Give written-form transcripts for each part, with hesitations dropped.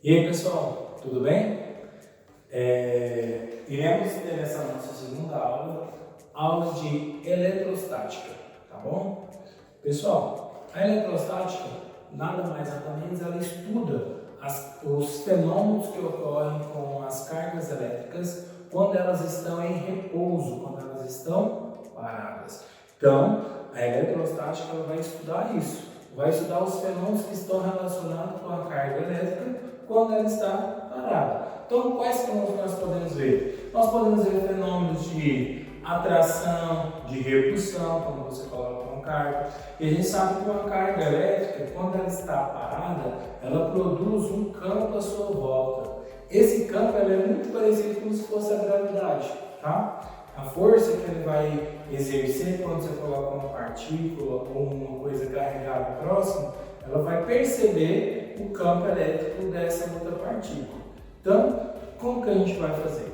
E aí pessoal, tudo bem? Iremos ter essa nossa segunda aula de eletrostática, tá bom? Pessoal, a eletrostática nada mais nada menos, ela estuda os fenômenos que ocorrem com as cargas elétricas quando elas estão em repouso, quando elas estão paradas. Então, a eletrostática ela vai estudar isso, vai estudar os fenômenos que estão relacionados com a carga elétrica quando ela está parada. Então, quais fenômenos nós podemos ver? Nós podemos ver fenômenos de atração, de repulsão, quando você coloca uma carga. E a gente sabe que uma carga elétrica, quando ela está parada, ela produz um campo à sua volta. Esse campo é muito parecido como se fosse a gravidade, tá? A força que ele vai exercer quando você coloca uma partícula ou uma coisa carregada próxima, ela vai perceber o campo elétrico dessa outra partícula. Então, como que a gente vai fazer?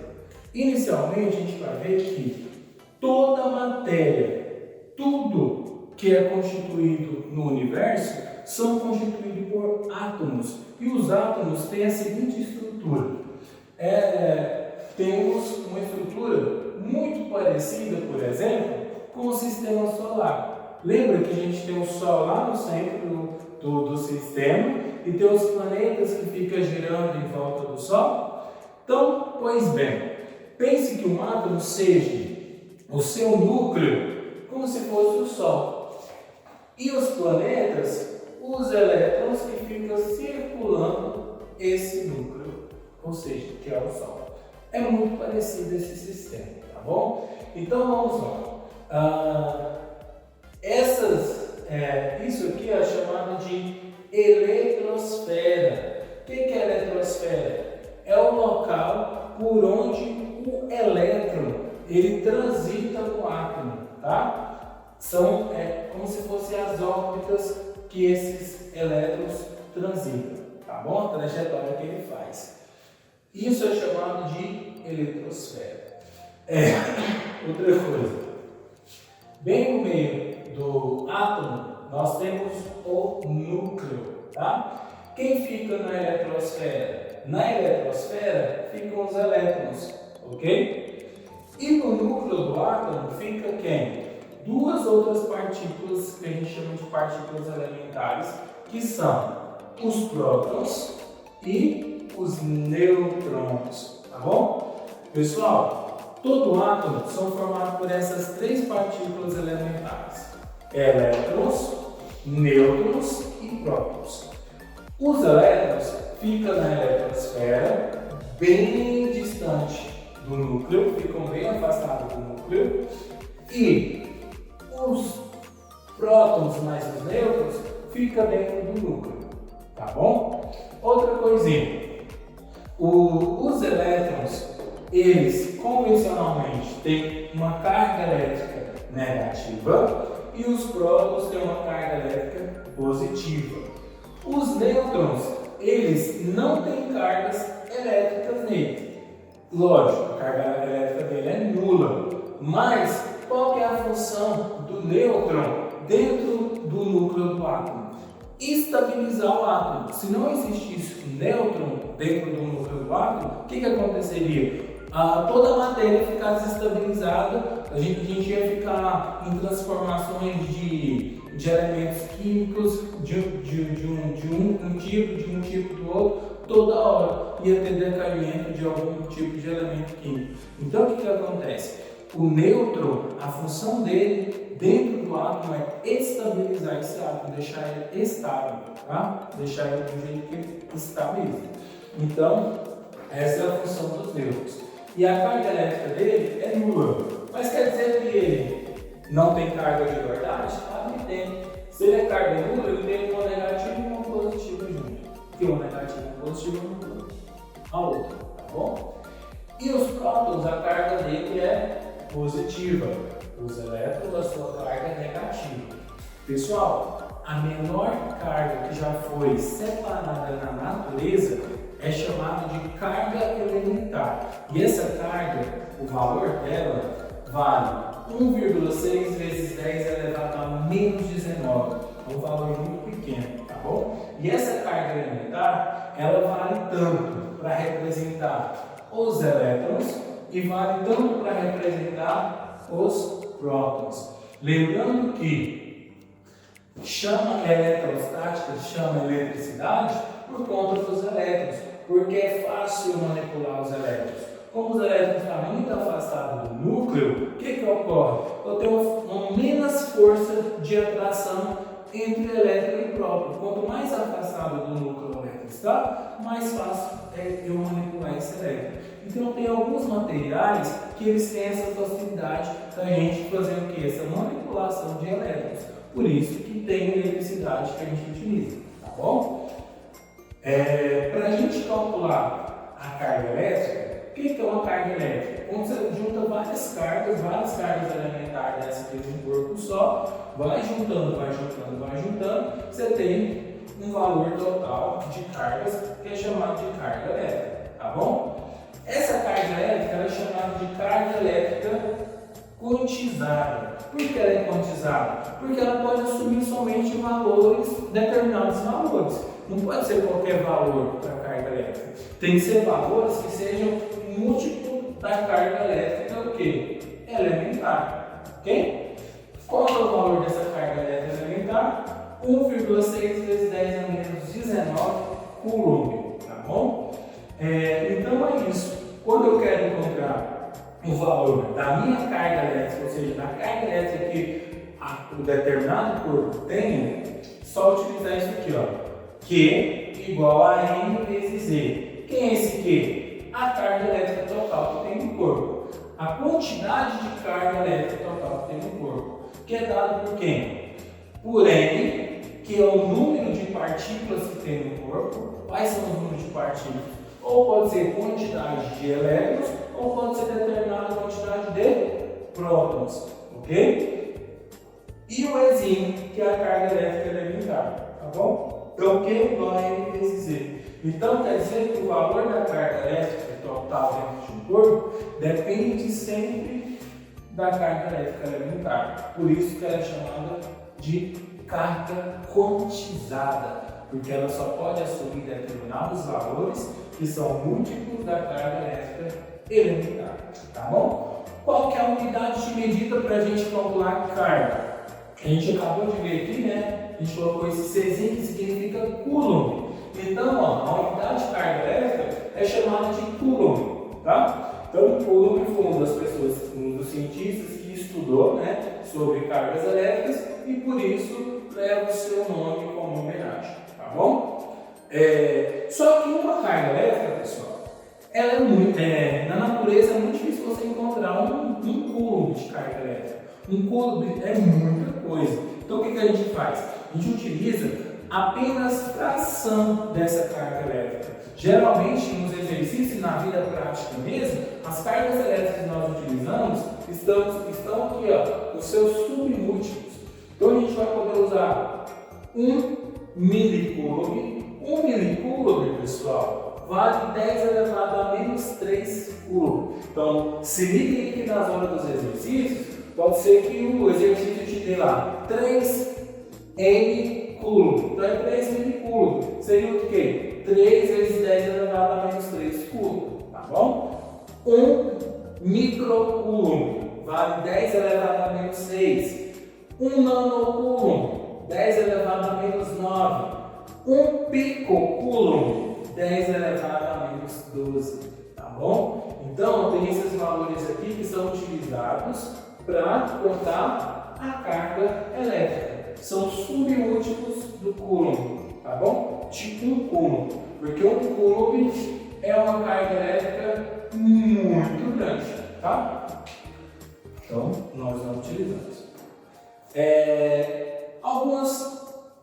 Inicialmente, a gente vai ver que toda matéria, tudo que é constituído no universo, são constituídos por átomos. E os átomos têm a seguinte estrutura. Temos uma estrutura muito parecida, por exemplo, com o sistema solar. Lembra que a gente tem o Sol lá no centro do sistema e tem os planetas que ficam girando em volta do Sol? Então, pois bem, pense que um átomo seja o seu núcleo, como se fosse o Sol. E os planetas, os elétrons que ficam circulando esse núcleo, ou seja, que é o Sol. É muito parecido esse sistema, tá bom? Então vamos lá. Isso aqui é chamado de eletrosfera. O que é eletrosfera? É o local por onde o elétron ele transita no átomo, tá? São como se fossem as órbitas que esses elétrons transitam, tá bom? A trajetória que ele faz. Isso é chamado de eletrosfera. Outra coisa, bem no meio do átomo, nós temos o núcleo, tá? Quem fica na eletrosfera? Na eletrosfera ficam os elétrons, ok? E no núcleo do átomo fica quem? Duas outras partículas que a gente chama de partículas elementares, que são os prótons e os nêutrons, tá bom? Pessoal, todo átomo são formados por essas três partículas elementares: elétrons, nêutrons e prótons. Os elétrons ficam na eletrosfera, bem distante do núcleo, ficam bem afastados do núcleo, e os prótons mais os nêutrons ficam dentro do núcleo, tá bom? Outra coisinha, os elétrons, eles convencionalmente têm uma carga elétrica negativa e os prótons têm uma carga elétrica positiva. Os nêutrons, eles não têm cargas elétricas nele. Lógico, a carga elétrica dele é nula, mas qual que é a função do nêutron dentro do núcleo do átomo? Estabilizar o átomo. Se não existisse um nêutron dentro do núcleo do átomo, o que aconteceria? Toda a matéria ia ficar desestabilizada, a gente ia ficar em transformações de elementos químicos de um tipo do outro, toda hora ia ter decaimento de algum tipo de elemento químico. Então o que acontece? O nêutron, a função dele dentro do átomo é estabilizar esse átomo, deixar ele estável, tá? Deixar ele do jeito que ele está mesmo. Então, essa é a função dos nêutrons. E a carga elétrica dele é nula. Mas quer dizer que ele não tem carga de verdade? Claro que tem. Se ele é carga nula, ele tem uma negativa e uma positiva junto. Porque uma negativa e uma positiva não muda a outra, tá bom? E os prótons, a carga dele é positiva. Os elétrons, a sua carga é negativa. Pessoal, a menor carga que já foi separada na natureza é chamada de carga elementar. E essa carga, o valor dela vale 1,6 vezes 10 elevado a menos 19. É um valor muito pequeno, tá bom? E essa carga elementar, ela vale tanto para representar os elétrons e vale tanto para representar os prótons. Lembrando que chama eletrostática, chama eletricidade por conta dos elétrons, porque é fácil manipular os elétrons. Como os elétrons estão muito afastados do núcleo, o que ocorre? Eu tenho uma menos força de atração entre elétron e próton. Quanto mais afastado do núcleo o elétron está, mais fácil é eu manipular esse elétron. Então tem alguns materiais que eles têm essa facilidade da gente fazer o que? Essa manipulação de elétrons. Por isso que tem eletricidade que a gente utiliza, tá bom? Para a gente calcular a carga elétrica, o que é uma carga elétrica? Quando você junta várias cargas elementares dessa aqui de um corpo só, vai juntando, você tem um valor total de cargas que é chamado de carga elétrica, tá bom? Essa carga elétrica é chamada de carga elétrica quantizada. Por que ela é quantizada? Porque ela pode assumir somente determinados valores. Não pode ser qualquer valor para a carga elétrica. Tem que ser valores que sejam múltiplo da carga elétrica o quê? Elementar. Ok? Qual é o valor dessa carga elétrica elementar? 1,6 vezes 10 a menos 19 coulomb. Tá bom? Então é isso. Quando eu quero encontrar o valor da minha carga elétrica, ou seja, da carga elétrica que o determinado corpo tem, só utilizar isso aqui, ó. Q igual a M vezes Z. Quem é esse Q? A carga elétrica total que tem no corpo. A quantidade de carga elétrica total que tem no corpo. Que é dado por quem? Por N, que é o número de partículas que tem no corpo. Quais são os números de partículas? Ou pode ser quantidade de elétrons, ou pode ser determinada quantidade de prótons. Ok? E o Ezinho, que é a carga elétrica elementar. Tá bom? Então, Q igual a M vezes Z. Então, quer dizer que o valor da carga elétrica total dentro de um corpo depende sempre da carga elétrica elementar. Por isso que ela é chamada de carga quantizada, porque ela só pode assumir determinados valores que são múltiplos da carga elétrica elementar. Tá bom? Qual que é a unidade de medida para a gente calcular a carga? A gente acabou de ver aqui, né? A gente colocou esse Czinho que significa coulomb. Então, ó, a unidade de carga elétrica é chamada de coulomb, tá? Então, coulomb foi um dos cientistas que estudou, né, sobre cargas elétricas e por isso leva o seu nome como homenagem, tá bom? Só que uma carga elétrica, pessoal, ela é muito, na natureza é muito difícil você encontrar um coulomb de carga elétrica. Um coulomb é muita coisa. Então, o que a gente faz? A gente utiliza apenas fração dessa carga elétrica. Geralmente, nos exercícios e na vida prática mesmo, as cargas elétricas que nós utilizamos estão aqui, ó, os seus submúltiplos. Então, a gente vai poder usar 1 milicoulomb. 1 milicoulomb, pessoal, vale 10 elevado a menos 3 coulomb. Então, se liguem aqui nas horas dos exercícios, pode ser que o exercício te dê lá 3 M coulomb. Então é 3 milicoulomb. Seria o quê? 3 vezes 10 elevado a menos 3 coulomb. Tá bom? 1 microcoulomb vale 10 elevado a menos 6. 1 nanocoulomb, 10 elevado a menos 9. 1 picocoulomb, 10 elevado a menos 12. Tá bom? Então tem esses valores aqui que são utilizados para contar a carga elétrica. São submúltiplos do coulomb, tá bom? Tipo um coulomb, porque um coulomb é uma carga elétrica muito grande, tá? Então, nós não utilizamos.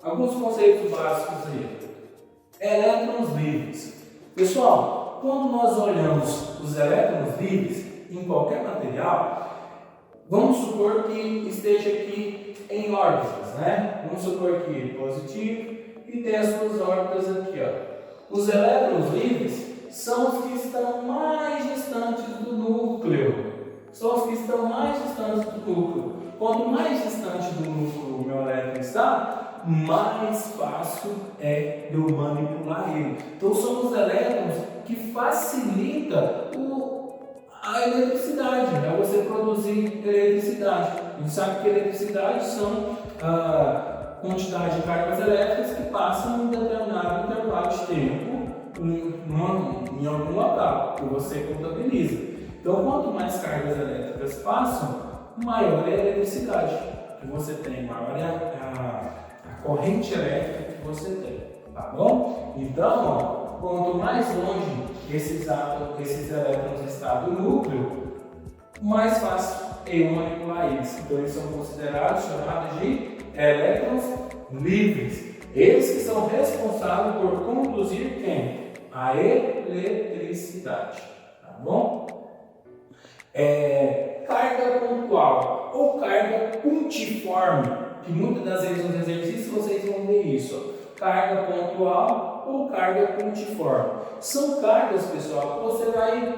Alguns conceitos básicos aí. Elétrons livres. Pessoal, quando nós olhamos os elétrons livres em qualquer material, vamos supor que esteja aqui em órbitas, né? Vamos supor que positivo e tem as suas órbitas aqui, ó. Os elétrons livres são os que estão mais distantes do núcleo. São os que estão mais distantes do núcleo. Quanto mais distante do núcleo o meu elétron está, mais fácil é de eu manipular ele. Então são os elétrons que facilitam a eletricidade, né? Você produzir eletricidade. A gente sabe que eletricidade são a quantidade de cargas elétricas que passam em um determinado intervalo de tempo em algum local que você contabiliza. Então, quanto mais cargas elétricas passam, maior é a eletricidade que você tem, maior é a corrente elétrica que você tem, tá bom? Então, ó, quanto mais longe esses elétrons estão do núcleo, mais fácil é eu manipular eles. Então, eles são considerados, chamados de elétrons livres. Eles que são responsáveis por conduzir quem? A eletricidade, tá bom? Carga pontual ou carga pontiforme, que muitas das vezes nos exercícios vocês vão ver isso. Carga pontual ou carga pontiforme. São cargas, pessoal, que você vai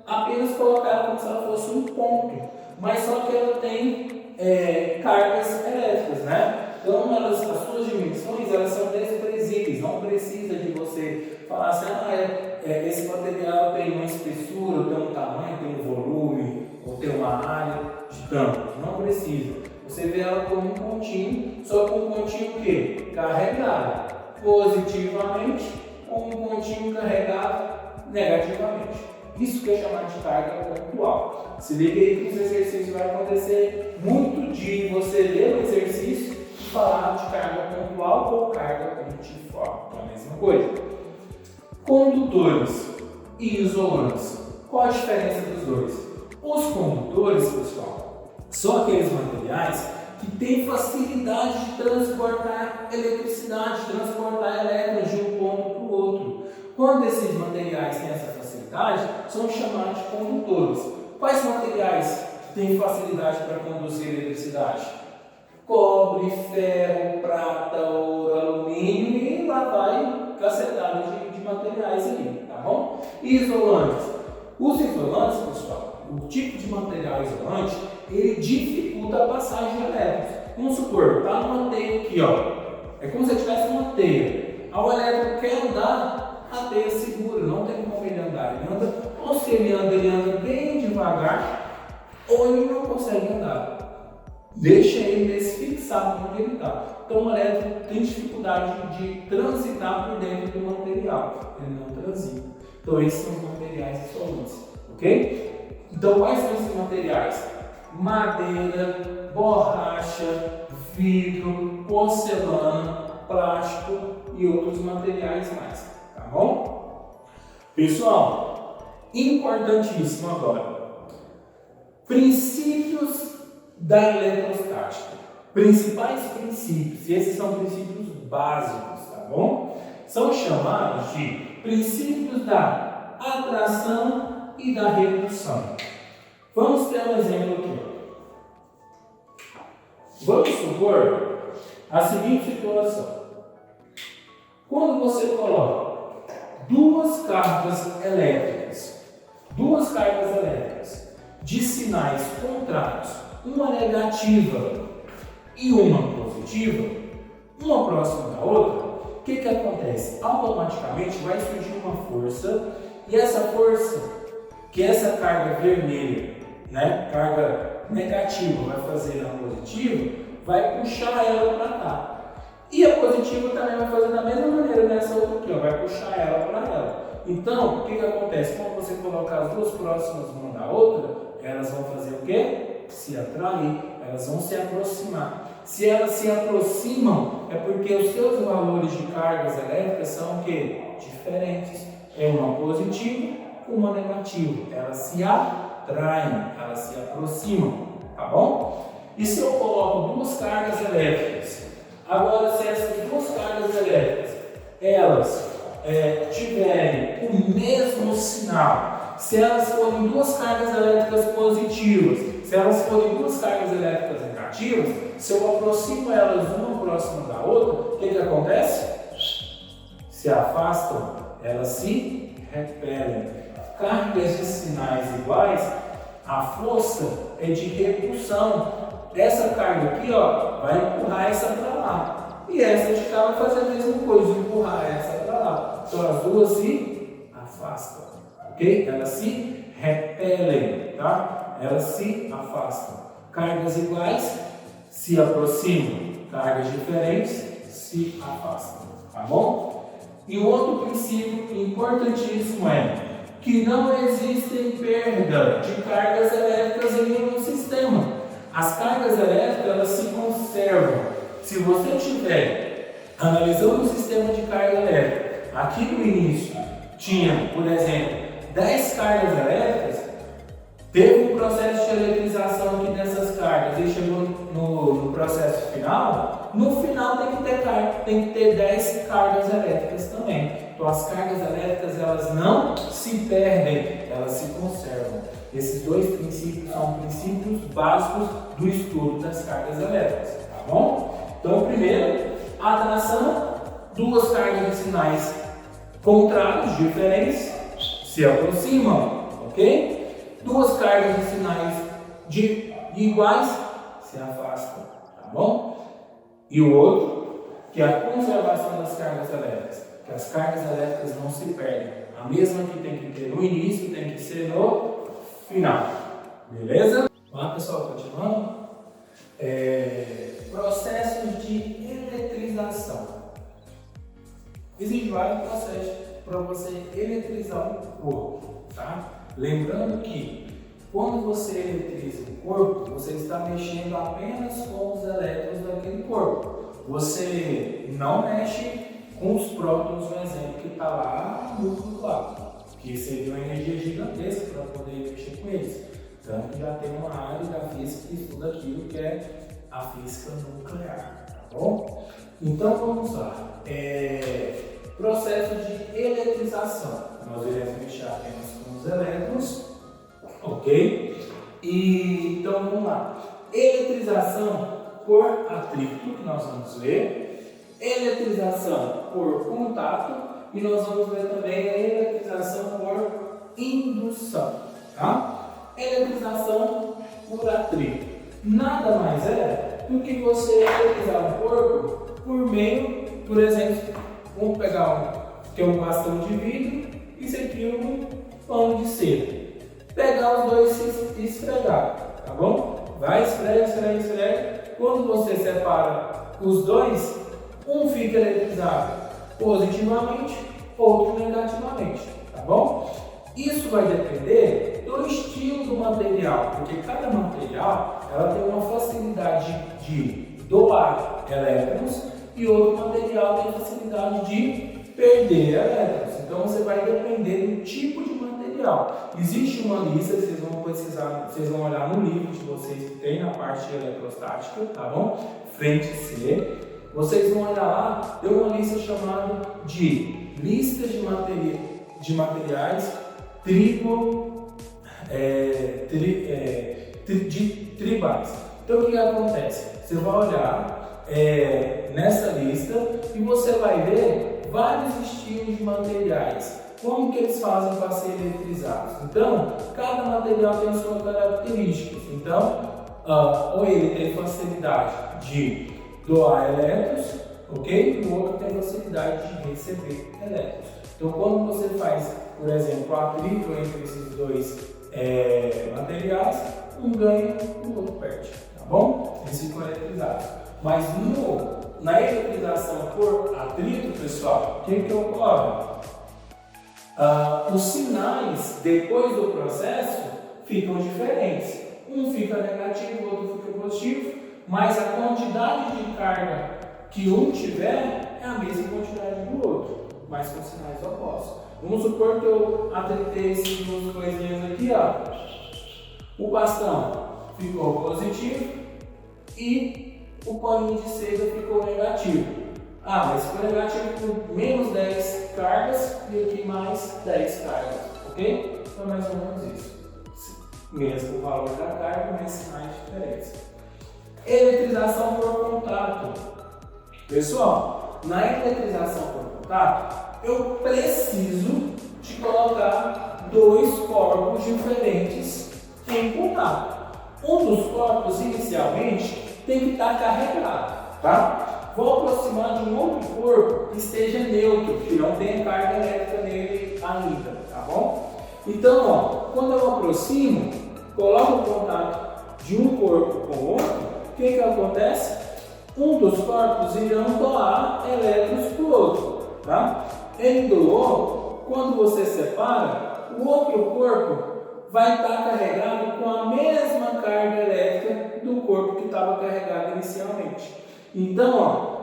apenas colocar como se ela fosse um ponto, mas só que ela tem cargas elétricas, né? Então, as suas dimensões elas são desprezíveis, não precisa de você falar assim, esse material tem uma espessura, tem um tamanho, tem um volume, ou tem uma área de campo. Não precisa. Você vê ela como um pontinho, só que um pontinho o quê? Carregado positivamente ou um pontinho carregado negativamente. Isso que é chamado de carga pontual. Se liga aí que os exercícios vai acontecer muito de você ler o exercício e falar de carga pontual ou carga pontiforme. É a mesma coisa. Condutores e isolantes. Qual a diferença dos dois? Os condutores, pessoal, são aqueles materiais que têm facilidade de transportar eletricidade, transportar elétrons de um ponto para o outro. Quando esses materiais têm essa facilidade, são chamados de condutores. Quais materiais têm facilidade para conduzir eletricidade? Cobre, ferro, prata, ouro, alumínio e lá vai cacetada de materiais ali, tá bom? Isolantes. Os isolantes, pessoal, o tipo de material isolante, ele dificulta a passagem de elétrons. Vamos supor, está numa teia aqui, ó. É como se tivesse uma teia. O elétron quer andar, a teia segura, não tem como ele andar. Ele anda, ou se ele anda bem devagar, ou ele não consegue andar. Deixa ele se fixar onde ele está. Então o elétron tem dificuldade de transitar por dentro do material. Ele não transita. Então esses são os materiais isolantes, ok? Então quais são esses materiais? Madeira, borracha, vidro, porcelana, plástico e outros materiais mais, tá bom? Pessoal, importantíssimo agora. Princípios da eletrostática. Principais princípios, e esses são princípios básicos, tá bom? São chamados de princípios da atração e da repulsão. Vamos ter um exemplo aqui. Vamos supor a seguinte situação. Quando você coloca duas cargas elétricas de sinais contrários, uma negativa e uma positiva, uma próxima da outra, o que acontece? Automaticamente vai surgir uma força, e essa força, que essa carga vermelha, né, carga negativa vai fazer na positiva, vai puxar ela para cá. E a positiva também vai fazer da mesma maneira nessa outra aqui, ó, vai puxar ela para ela. Então, o que acontece? Quando você colocar as duas próximas uma da outra, elas vão fazer o quê? Se atrair, elas vão se aproximar. Se elas se aproximam, é porque os seus valores de cargas elétricas são o quê? Diferentes. É uma positiva, uma negativa. Elas se atraem, elas se aproximam, tá bom? E se eu coloco duas cargas elétricas? Agora, se essas duas cargas elétricas, elas tiverem o mesmo sinal, se elas forem duas cargas elétricas positivas, se elas forem duas cargas elétricas negativas, se eu aproximo elas uma próxima da outra, o que acontece? Se afastam, elas se repelem. Cargas de sinais iguais, a força é de repulsão. Essa carga aqui, ó, vai empurrar essa para lá. e essa de cá vai fazer a mesma coisa, empurrar essa para lá. Então as duas se afastam, ok? Elas se repelem, tá? Elas se afastam. Cargas iguais se aproximam, cargas diferentes se afastam, tá bom? E o outro princípio importantíssimo é que não existe perda de cargas elétricas em nenhum sistema. As cargas elétricas, elas se conservam. Se você estiver analisando o sistema de carga elétrica, aqui no início tinha, por exemplo, 10 cargas elétricas, teve um processo de eletrização aqui dessas cargas e chegou no processo final, no final tem que ter 10 cargas elétricas também. Então as cargas elétricas, elas não se perdem, elas se conservam. Esses dois princípios são princípios básicos do estudo das cargas elétricas, tá bom? Então primeiro, a atração, duas cargas de sinais contrários, diferentes, se aproximam, ok? Duas cargas de sinais iguais se afastam, tá bom? E o outro, que é a conservação das cargas elétricas, que as cargas elétricas não se perdem. A mesma que tem que ter no início, tem que ser no final. Beleza? Vamos lá, pessoal, continuando. Processos de eletrização. Existem vários processos para você eletrizar o corpo, tá? Lembrando que quando você eletriza o corpo, você está mexendo apenas com os elétrons daquele corpo. Você não mexe com os prótons, no exemplo que está lá no núcleo do átomo, que seria uma energia gigantesca para poder mexer com eles. Tanto que já tem uma área da física que estuda aquilo que é a física nuclear, tá bom? Então vamos lá. Processo de eletrização. Nós iremos mexer apenas com os elétrons, ok? E então vamos lá. Eletrização por atrito, que nós vamos ver. Eletrização por contato e nós vamos ver também a eletrização por indução, tá? Eletrização por atrito nada mais é do que você eletrizar um corpo por meio, por exemplo, vamos pegar um bastão de vidro e isso aqui é um pano de cera. Pegar os dois e esfregar, tá bom? Vai, esfrega. Quando você separa os dois, um fica eletrizado positivamente, outro negativamente, tá bom? Isso vai depender do estilo do material, porque cada material ela tem uma facilidade de doar elétrons e outro material tem facilidade de perder elétrons. Então você vai depender do tipo de material. Existe uma lista, vocês vão pesquisar, vocês vão olhar no livro de vocês que tem na parte de eletrostática, tá bom? Frente C. Vocês vão olhar lá, tem uma lista chamada de listas de materiais tribais. Então o que acontece? Você vai olhar nessa lista e você vai ver vários estilos de materiais. Como que eles fazem para ser eletrizados? Então, cada material tem suas características. Então, ou ele tem facilidade de doar elétrons, ok? E o outro tem facilidade de receber elétrons. Então, quando você faz, por exemplo, atrito entre esses dois materiais, um ganha e o outro perde, tá bom? Eles ficam eletrizados. Mas na eletrização por atrito, pessoal, o que ocorre? Os sinais, depois do processo, ficam diferentes. Um fica negativo, o outro fica positivo, mas a quantidade de carga que um tiver é a mesma quantidade do outro, mas com sinais opostos. Vamos supor que eu atritei essas duas coisinhas aqui, ó. O bastão ficou positivo e o paninho de seda ficou negativo. Mas ficou negativo por menos 10 cargas e aqui mais 10 cargas, ok? Então é mais ou menos isso. Mesmo o valor da carga, mas sinais diferentes. Eletrização por contato. Pessoal, na eletrização por contato, eu preciso de colocar dois corpos diferentes em contato. Um dos corpos inicialmente tem que estar carregado, tá? vou aproximar de um outro corpo que esteja neutro, que não tenha carga elétrica nele ainda, tá bom? Então, ó, quando eu aproximo, coloco o contato de um corpo com o outro, o que acontece? Um dos corpos irão doar elétrons para o outro, tá? Ele doou, quando você separa, o outro corpo vai estar carregado com a mesma carga elétrica do corpo que estava carregado inicialmente. Então, ó,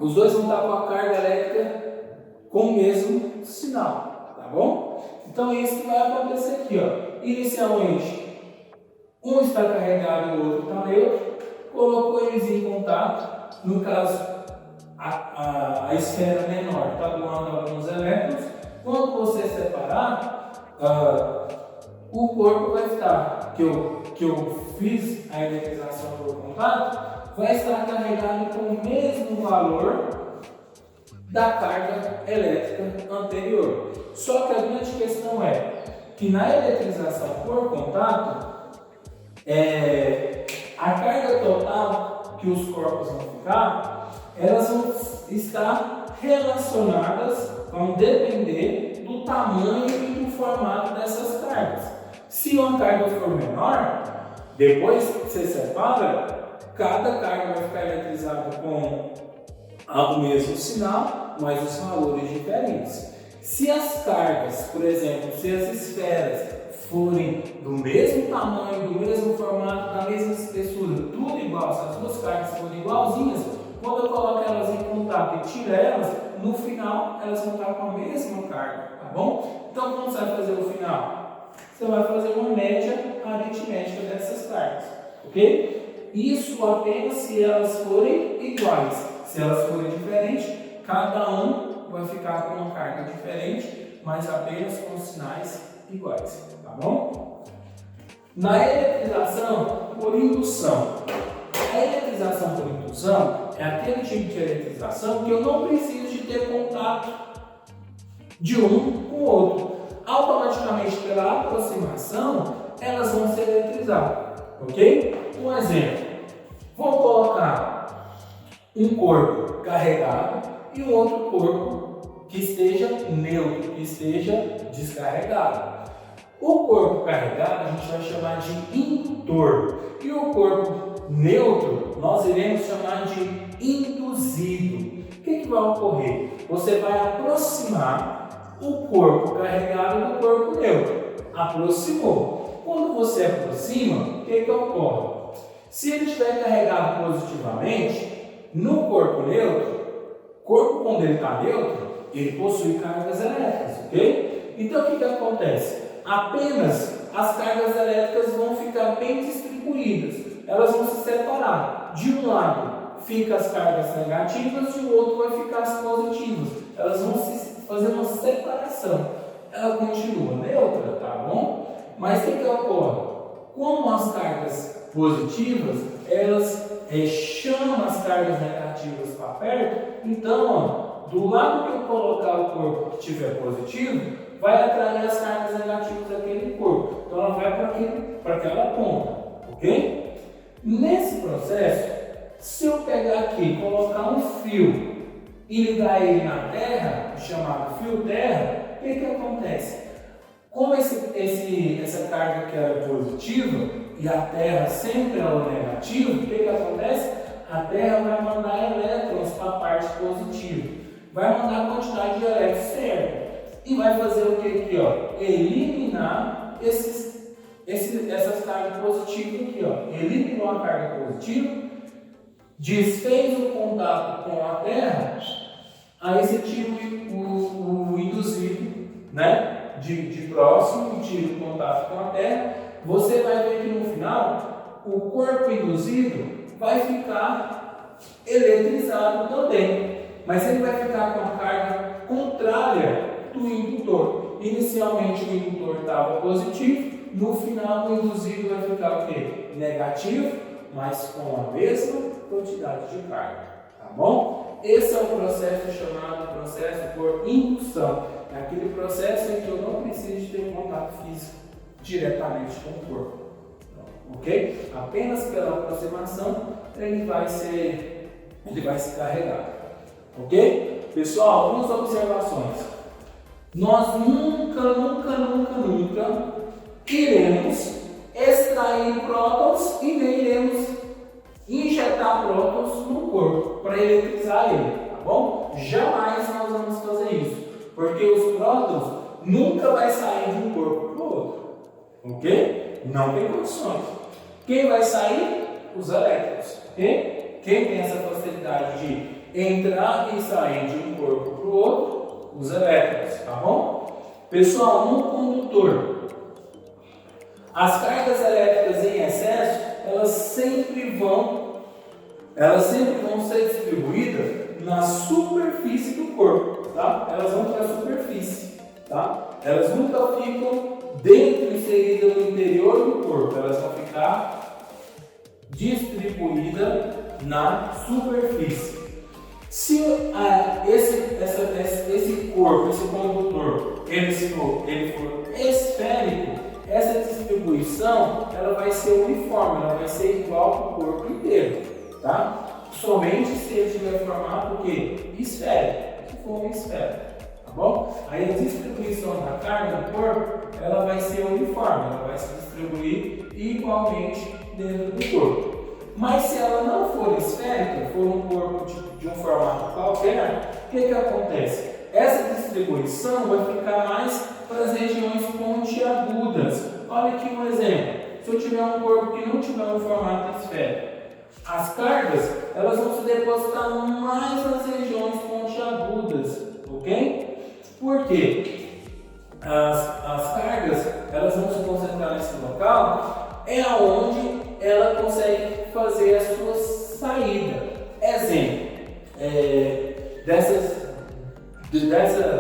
os dois vão estar com a carga elétrica com o mesmo sinal, tá bom? Então, é isso que vai acontecer aqui, ó. Inicialmente, um está carregado e o outro está neutro, colocou eles em contato, no caso, a esfera menor está doando alguns elétrons. Quando você separar, o corpo vai estar, que eu fiz a eletrização por contato, vai estar carregado com o mesmo valor da carga elétrica anterior. Só que a grande questão é que na eletrização por contato, a carga total que os corpos vão ficar, elas vão estar relacionadas, vão depender do tamanho e do formato dessas cargas. Se uma carga for menor, depois que você separa, cada carga vai ficar eletrizada com o mesmo sinal, mas os valores diferentes. Se as cargas, por exemplo, se as esferas forem do mesmo tamanho, do mesmo formato, da mesma espessura, tudo igual, se as duas cargas forem igualzinhas, quando eu coloco elas em contato e tiro elas, no final elas vão estar com a mesma carga, tá bom? Então, como você vai fazer no final? Você vai fazer uma média aritmética dessas cargas, ok? Isso apenas se elas forem iguais. Se elas forem diferentes, cada um vai ficar com uma carga diferente, mas apenas com sinais iguais, tá bom? Na eletrização por indução. A eletrização por indução é aquele tipo de eletrização que eu não preciso de ter contato de um com o outro. Automaticamente, pela aproximação, elas vão se eletrizar, ok? Um exemplo, vou colocar um corpo carregado e um outro corpo que esteja neutro, que esteja descarregado. O corpo carregado a gente vai chamar de indutor e o corpo neutro nós iremos chamar de induzido. O que vai ocorrer? Você vai aproximar o corpo carregado do corpo neutro. Aproximou. Quando você aproxima, o que ocorre? Se ele estiver carregado positivamente, no corpo neutro, quando ele está neutro, ele possui cargas elétricas, ok? Então o que acontece? Apenas as cargas elétricas vão ficar bem distribuídas, elas vão se separar. De um lado fica as cargas negativas e o outro vai ficar as positivas. Elas vão se fazer uma separação. Ela continua neutra, tá bom? Mas o que ocorre? Como as cargas positivas, elas chamam as cargas negativas para perto, então, ó, do lado que eu colocar o corpo que estiver positivo, vai atrair as cargas negativas daquele corpo. Então ela vai para aquela ponta, ok? Nesse processo, se eu pegar aqui, colocar um fio e ligar ele na terra, chamado fio terra, o que acontece? Como essa carga que era positiva e a terra sempre é o negativo, o que acontece? A terra vai mandar elétrons para a parte positiva, vai mandar a quantidade de elétrons certa. E vai fazer o que aqui, ó? Eliminar essas cargas positivas aqui, ó. Eliminou a carga positiva, desfez o contato com a Terra, aí você tira o induzido, né? De próximo, tira o contato com a Terra. Você vai ver que no final, o corpo induzido vai ficar eletrizado também, mas ele vai ficar com a carga contrária do indutor. Inicialmente o indutor estava positivo, no final o induzido vai ficar o quê? Negativo, mas com a mesma quantidade de carga, tá bom? Esse é o processo chamado processo por indução. É aquele processo em que eu não preciso de ter um contato físico diretamente com o corpo, ok? Apenas pela aproximação ele vai ser ele vai se carregar. Ok? Pessoal, algumas observações. Nós nunca iremos extrair prótons e nem iremos injetar prótons no corpo para eletrizar ele, tá bom? Jamais nós vamos fazer isso, porque os prótons nunca vai sair de um corpo para o outro, ok? Não tem condições. Quem vai sair? Os elétrons, ok? Quem tem essa facilidade de entrar e sair de um corpo para o outro? Os elétrons, tá bom? Pessoal, no condutor, as cargas elétricas em excesso, elas sempre vão ser distribuídas na superfície do corpo, tá? Elas vão para a superfície, tá? Elas nunca ficam dentro, inseridas no interior do corpo, elas vão ficar distribuídas na superfície. Se esse corpo, esse condutor, ele for esférico, essa distribuição ela vai ser uniforme, ela vai ser igual para o corpo inteiro, tá? Somente se ele tiver formato o quê? Esférico, se for uma esfera, tá bom? Aí a distribuição da carga no corpo, ela vai ser uniforme, ela vai se distribuir igualmente dentro do corpo. Mas se ela não for esférica, for um corpo de um formato qualquer, o que acontece? Essa distribuição vai ficar mais para as regiões pontiagudas. Olha aqui um exemplo. Se eu tiver um corpo que não tiver um formato esférico, as cargas elas vão se depositar mais nas regiões pontiagudas, ok? Por quê? As cargas elas vão se concentrar nesse local, é onde ela consegue fazer a sua saída. Exemplo,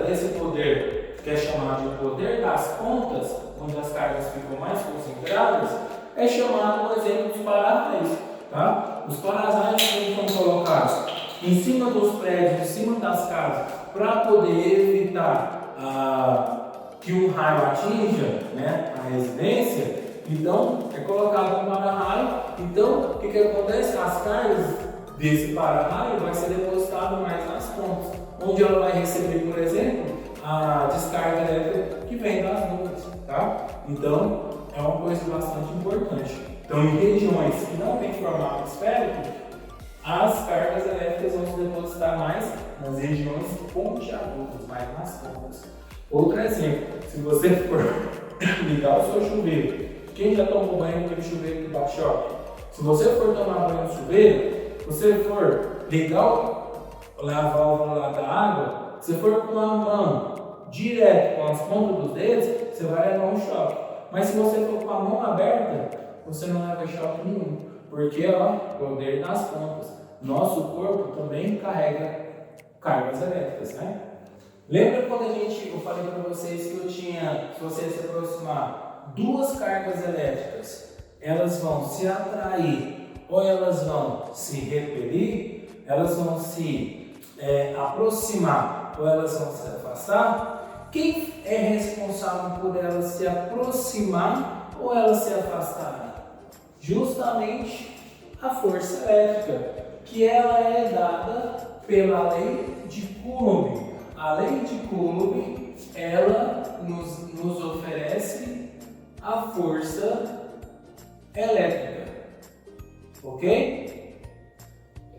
desse poder que é chamado de poder das pontas, onde as cargas ficam mais concentradas, é chamado, por exemplo, dos para-raios. Tá? Os para-raios são colocados em cima dos prédios, em cima das casas, para poder evitar que um raio atinja, né, a residência. Então, é colocado um para-raio. Então, o que acontece? As cargas desse para-raio vai ser depositado mais nas pontas, onde ela vai receber, por exemplo, a descarga elétrica que vem das nuvens, tá? Então, é uma coisa bastante importante. Então, em regiões que não tem formato esférico, as cargas elétricas vão se depositar mais nas regiões pontiagudas, mais nas pontas. Outro exemplo, se você for ligar o seu chuveiro, quem já tomou banho naquele chuveiro de baixo-choque? Se você for tomar banho no chuveiro, você for ligar a válvula lá da água, se for com a mão direto com as pontas dos dedos, você vai levar um choque. Mas se você for com a mão aberta, você não leva choque nenhum, porque poder das pontas. Nosso corpo também carrega cargas elétricas, né? Lembra quando eu falei para vocês que se você se aproximar duas cargas elétricas, elas vão se atrair ou elas vão se repelir, elas vão se aproximar ou elas vão se afastar? Quem é responsável por elas se aproximar ou elas se afastarem? Justamente a força elétrica, que ela é dada pela lei de Coulomb. A lei de Coulomb, ela nos oferece a força elétrica, ok?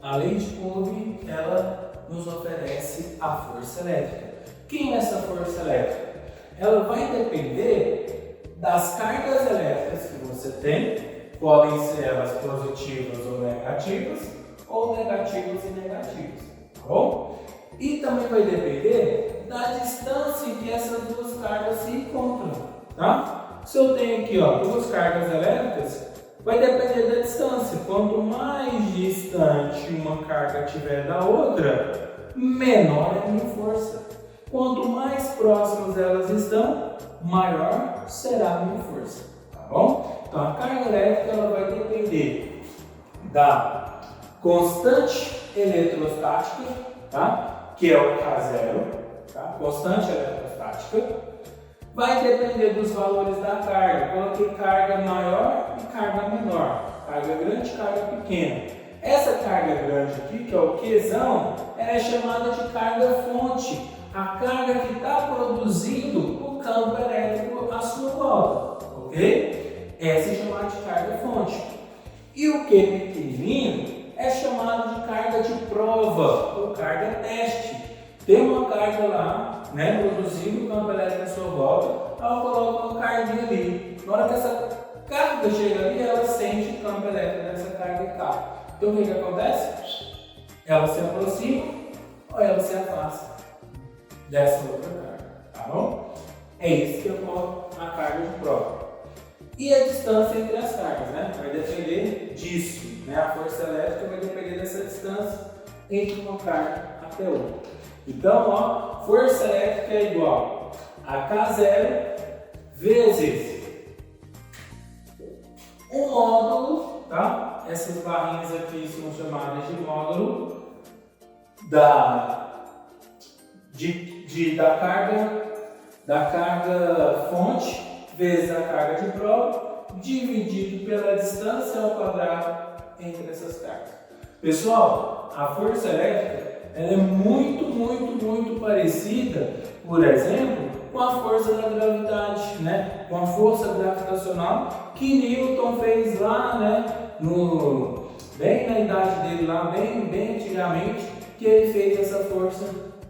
A lei de Coulomb, ela nos oferece a força elétrica. Quem é essa força elétrica? Ela vai depender das cargas elétricas que você tem, podem ser elas positivas ou negativas e negativas, tá bom? E também vai depender da distância em que essas duas cargas se encontram, tá? Se eu tenho aqui duas cargas elétricas, vai depender da distância. Quanto mais distante uma carga tiver da outra, menor é a minha força. Quanto mais próximas elas estão, maior será a minha força, tá bom? Então a carga elétrica ela vai depender da constante eletrostática, tá? Que é o K0, tá? Constante eletrostática. Vai depender dos valores da carga. Coloquei carga maior e carga menor, carga grande e carga pequena. Essa carga grande aqui, que é o Qzão, ela é chamada de carga fonte. A carga que está produzindo o campo elétrico à sua volta, ok? Essa é chamada de carga fonte. E o Q pequenininho é chamado de carga de prova ou carga teste. Tem uma carga lá, né, produzindo o campo elétrico à sua volta, ela coloca uma carguinha ali. Na hora que essa carga chega ali, ela sente o campo elétrico dessa carga e cai. Então o que acontece? Ela se aproxima ou ela se afasta dessa outra carga, tá bom? É isso que ocorre a carga de prova. E a distância entre as cargas, né? Vai depender disso, né? A força elétrica vai depender dessa distância entre uma carga até outra. Então, ó, força elétrica é igual a K0 vezes o módulo, tá? Essas barrinhas aqui são chamadas de módulo da carga fonte vezes a carga de prova dividido pela distância ao quadrado entre essas cargas. Pessoal, a força elétrica ela é muito parecida, por exemplo, com a força da gravidade, né? Com a força gravitacional que Newton fez lá, né? Bem na idade dele, lá bem antigamente, que ele fez essa força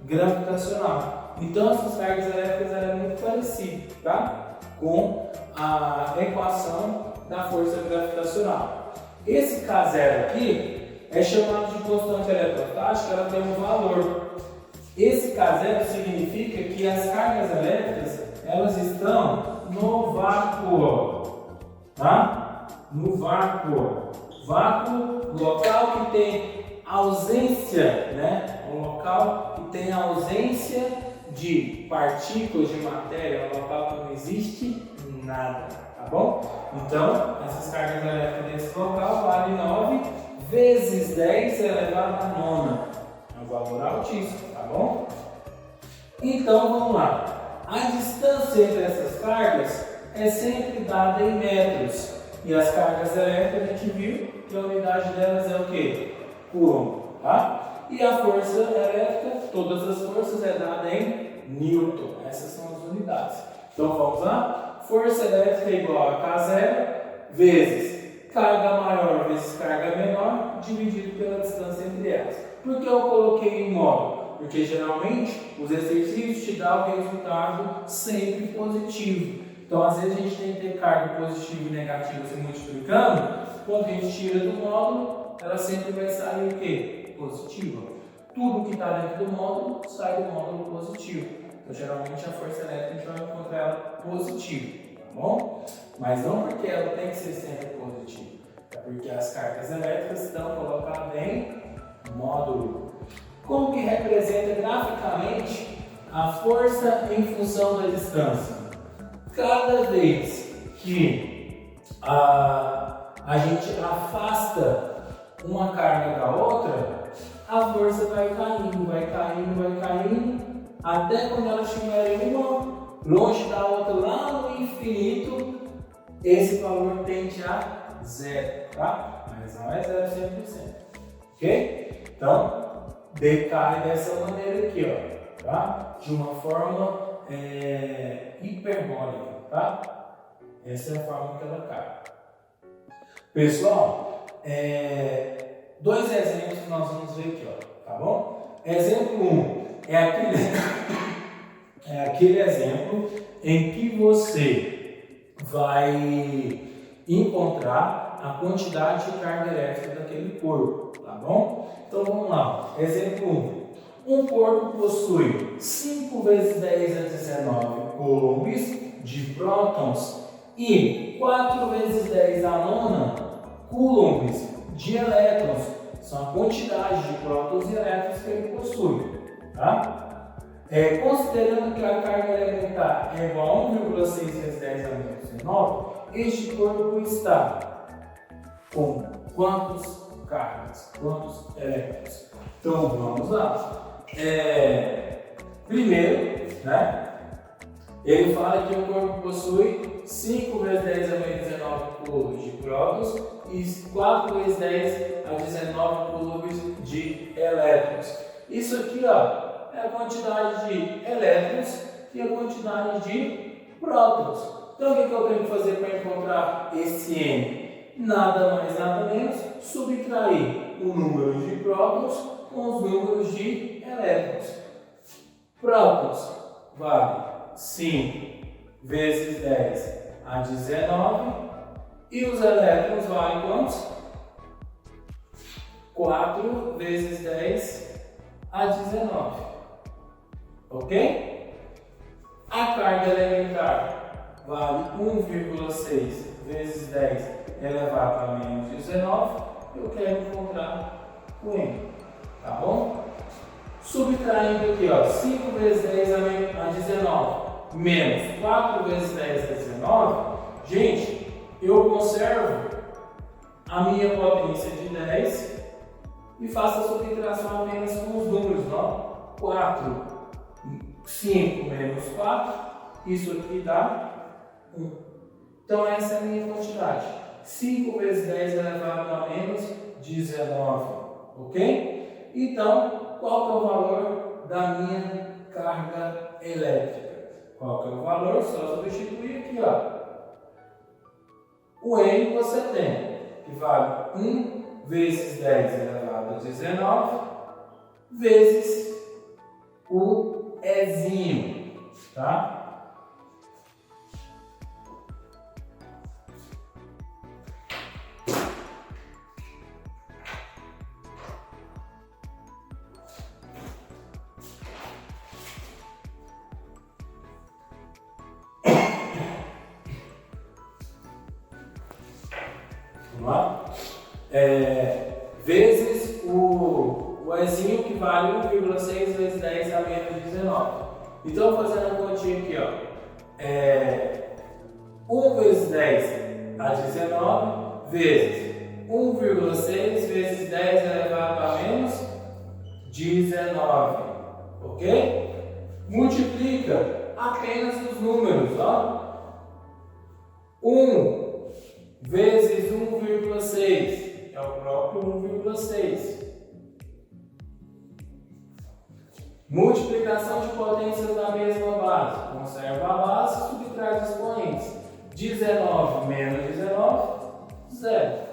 gravitacional. Então essas cargas elétricas é muito parecidas, tá? Com a equação da força gravitacional. Esse K0 aqui é chamado de constante eletrostática, ela tem um valor. Esse K0 significa que as cargas elétricas elas estão no vácuo, tá? No vácuo. Vácuo, local que tem ausência, né? Um local que tem ausência de partículas de matéria, um local que não existe nada, tá bom? Então, essas cargas elétricas nesse local valem 9 vezes 10 elevado a 9. É um valor altíssimo, tá bom? Então, vamos lá. A distância entre essas cargas é sempre dada em metros. E as cargas elétricas, a gente viu que a unidade delas é o quê? Coulomb, tá? E a força elétrica, todas as forças é dada em Newton. Essas são as unidades. Então vamos lá? Força elétrica é igual a K0 vezes carga maior vezes carga menor dividido pela distância entre elas. Por que eu coloquei em módulo? Porque geralmente os exercícios te dão o resultado sempre positivo. Então às vezes a gente tem que ter carga positiva e negativa se multiplicando. Quando a gente tira do módulo, ela sempre vai sair o quê? Positiva. Tudo que está dentro do módulo sai do módulo positivo. Então, geralmente, a força elétrica a gente vai encontrar ela positiva, tá bom? Mas não porque ela tem que ser sempre positiva, é porque as cargas elétricas estão colocadas em módulo. Como que representa graficamente a força em função da distância? Cada vez que a gente afasta uma carga da outra, a força vai caindo, até quando elas estiverem uma longe da outra lá no infinito, esse valor tende a zero, tá? Mas não é zero 100%, ok? Então, decai dessa maneira aqui, ó, tá? De uma forma hiperbólica, tá? Essa é a forma que ela cai. Pessoal, dois exemplos que nós vamos ver aqui, ó, tá bom? Exemplo 1 é aquele exemplo em que você vai encontrar a quantidade de carga elétrica daquele corpo, tá bom? Então vamos lá, exemplo 1. Um corpo possui 5 vezes 10 a 19 coulombs de prótons e 4 vezes 10 a 9 coulombs de elétrons. São a quantidade de prótons e elétrons que ele possui, tá? Considerando que a carga elementar é igual a 1,6 vezes 10 a menos 19, este corpo está com quantos cargas, quantos elétrons? Então vamos lá. Primeiro, né, Ele fala que o corpo possui 5 vezes 10 a menos 19 coulombs de prótons e 4 vezes 10 a 19 coulombs de elétrons. Isso aqui, ó, é a quantidade de elétrons e a quantidade de prótons. Então, o que eu tenho que fazer para encontrar esse N? Nada mais, nada menos, subtrair o número de prótons com os números de elétrons. Prótons vale 5 vezes 10 a 19 e os elétrons valem quantos? 4 vezes 10 a 19. Ok? A carga elementar vale 1,6 vezes 10 elevado a menos 19. Eu quero encontrar o N. Tá bom? Subtraindo aqui, ó, 5 vezes 10 a 19 menos 4 vezes 10 a 19. Gente, eu conservo a minha potência de 10 e faço a subtração apenas com os números, ó. 4, 5 menos 4, isso aqui dá 1. Então essa é a minha quantidade. 5 vezes 10 elevado a menos 19, ok? Então, qual que é o valor da minha carga elétrica? Qual que é o valor? Só substituir aqui, ó. O N você tem, que vale 1 vezes 10 elevado a 19 vezes o Ezinho, tá? Vamos lá? Vezes o Ezinho, que vale 1,6 vezes 10 a menos 19. Então, fazendo a continha aqui, ó. 1 vezes 10 a 19 vezes 1,6 vezes 10 elevado a menos 19. Ok? Multiplica apenas os números, ó. 1 vezes 1,6 é o próprio 1,6. Multiplicação de potências da mesma base. Conserva a base e subtrai os expoentes. 19 menos 19, 0.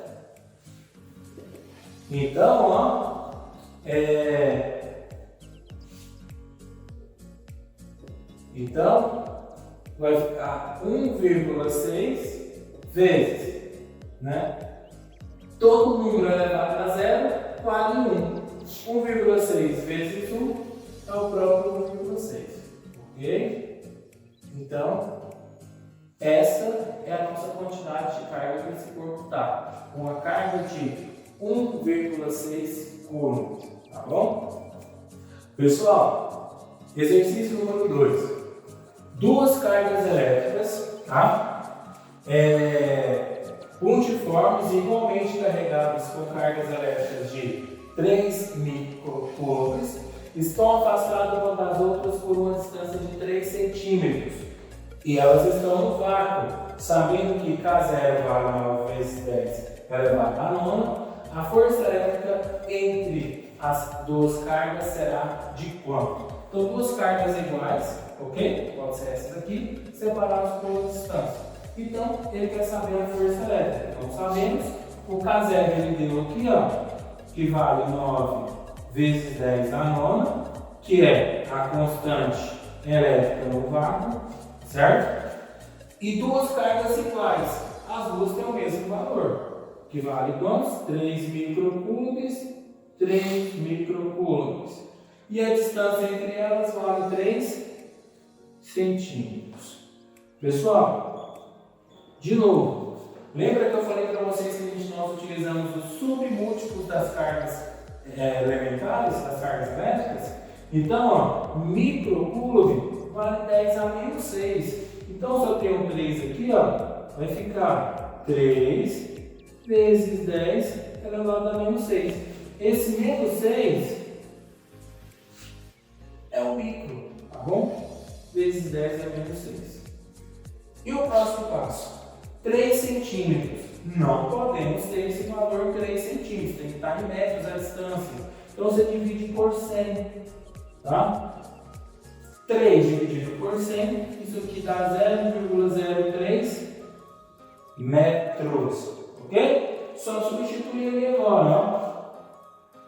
Então, ó, então vai ficar 1,6 vezes, né? Todo número elevado a 0 vale 1. 1,6 vezes 1 é o próprio 1,6. Ok? Então, essa é a nossa quantidade de carga que esse corpo está. Com a carga de 1,6 coulomb. Tá bom? Pessoal, exercício número 2. Duas cargas elétricas, tá? Pontiformes igualmente carregadas com cargas elétricas de 3 microcoulombs estão afastadas umas das outras por uma distância de 3 centímetros e elas estão no vácuo, sabendo que K0 vale 9 vezes 10 elevado a 9, a força elétrica entre as duas cargas será de quanto? Então, duas cargas iguais, ok? Pode ser essas aqui, separadas por uma distância. Então, ele quer saber a força elétrica. Então, sabemos, o K0 ele deu aqui, ó, que vale 9 vezes 10 a nona, que é a constante elétrica no vácuo, certo? E duas cargas iguais, as duas têm o mesmo valor, que vale quantos? 3 microcoulombs, 3 microcoulombs. E a distância entre elas vale 3 centímetros. Pessoal, de novo, lembra que eu falei para vocês que nós utilizamos os submúltiplos das cargas elementares, das cargas elétricas? Então, ó, microcoulomb vale 10 a menos 6. Então, se eu tenho 3 aqui, ó, vai ficar 3 vezes 10 elevado a menos 6. Esse menos 6 é o micro, tá bom? vezes 10 é menos 6. E o próximo passo? 3 centímetros. Não podemos ter esse valor 3 centímetros, tem que estar em metros a distância. Então você divide por 100, tá? 3 dividido por 100, isso aqui dá 0,03 metros, ok? Só substituir ali agora, ó.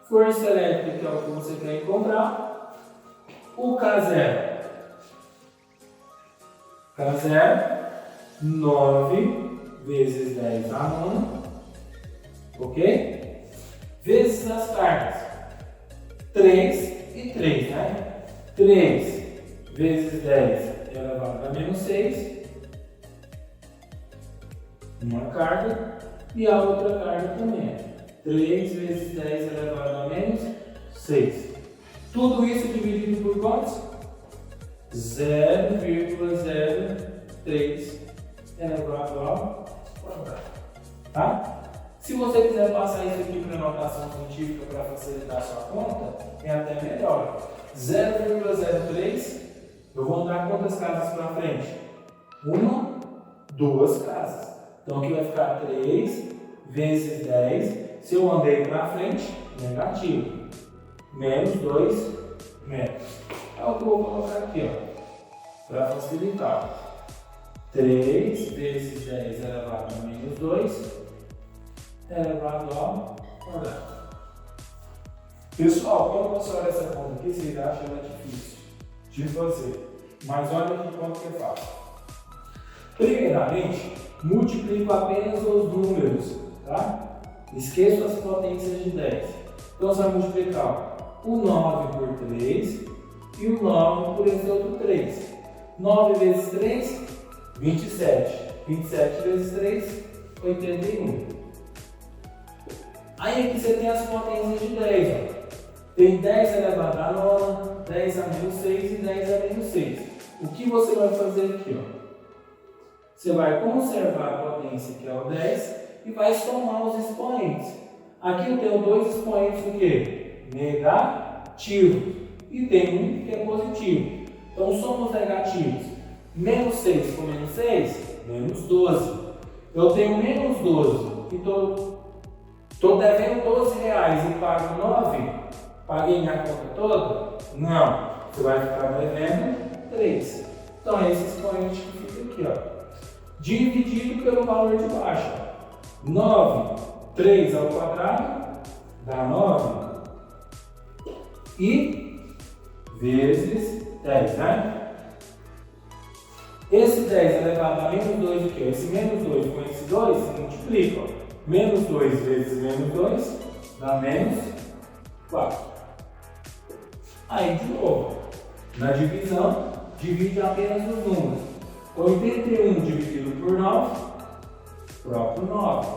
Força elétrica, que é o que você quer encontrar. O K0. K0, 9 vezes 10 a nona, ok? Vezes as cargas. 3 e 3, né? 3 vezes 10 elevado a menos 6, uma carga, e a outra carga também. 3 vezes 10 elevado a menos 6. Tudo isso dividido por quantos? 0,03 elevado ao quadrado. Tá? Se você quiser passar isso aqui para notação científica para facilitar a sua conta, é até melhor. 0,03, eu vou andar quantas casas para frente? 1, 2 casas. Então aqui vai ficar 3 vezes 10. Se eu andei para frente, negativo. Menos 2 metros. É o que eu vou colocar aqui, ó, para facilitar. 3 vezes 10 elevado a menos 2 elevado ao quadrado. Pessoal, quando você olha essa conta aqui, vocês acham ela difícil de fazer. Mas olha aqui quanto que é fácil. Primeiramente, multiplico apenas os números, tá? Esqueço as potências de 10. Então você vai multiplicar o 9 por 3 e o 9 por esse outro 3. 9 vezes 3, 27. 27 vezes 3, 81. Aí aqui você tem as potências de 10. Ó. Tem 10 elevado a nona, 10 a menos 6 e 10 a menos 6. O que você vai fazer aqui? Ó? Você vai conservar a potência, que é o 10, e vai somar os expoentes. Aqui eu tenho dois expoentes o quê? Negativo. E tem um que é positivo. Então soma os negativos. Menos 6 com menos 6, menos 12. Eu tenho menos 12 e estou devendo R$12 e pago 9. Paguei minha conta toda? Não. Você vai ficar devendo 3. Então é esse expoente que fica aqui, ó. Dividido pelo valor de baixo. 9, 3 ao quadrado, dá 9. E vezes 10, né? Esse 10 elevado a menos 2 o quê? Esse menos 2 com esse 2 se multiplica. Ó. Menos 2 vezes menos 2 dá menos 4. Aí, de novo, na divisão, divide apenas os números. 81 dividido por 9, próprio 9.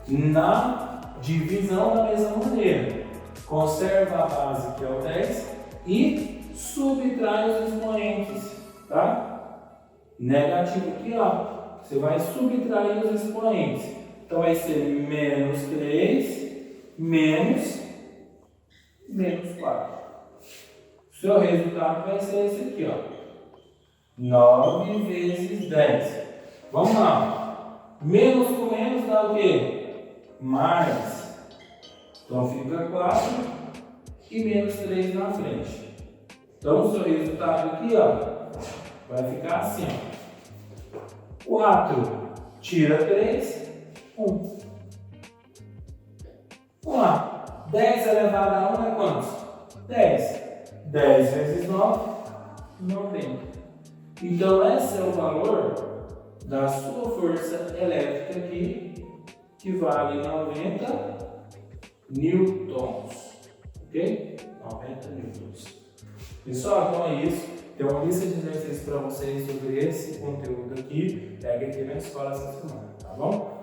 Na divisão, da mesma maneira, conserva a base, que é o 10, e subtrai os expoentes, tá? Negativo aqui, ó. Você vai subtrair os expoentes. Então vai ser menos 3, menos 4. O seu resultado vai ser esse aqui, ó. 9 vezes 10. Vamos lá. Menos com menos dá o quê? Mais. Então fica 4 e menos 3 na frente. Então o seu resultado aqui, ó, vai ficar assim, ó. 4 tira 3, 1. Vamos lá. 10 elevado a 1 é quantos? 10. 10 vezes 9, 90. Então esse é o valor da sua força elétrica aqui, que vale 90 newtons. Ok? 90 newtons. Pessoal, então é isso. Tem uma lista de exercícios para vocês sobre esse conteúdo aqui. Pega aqui na escola essa semana, tá bom?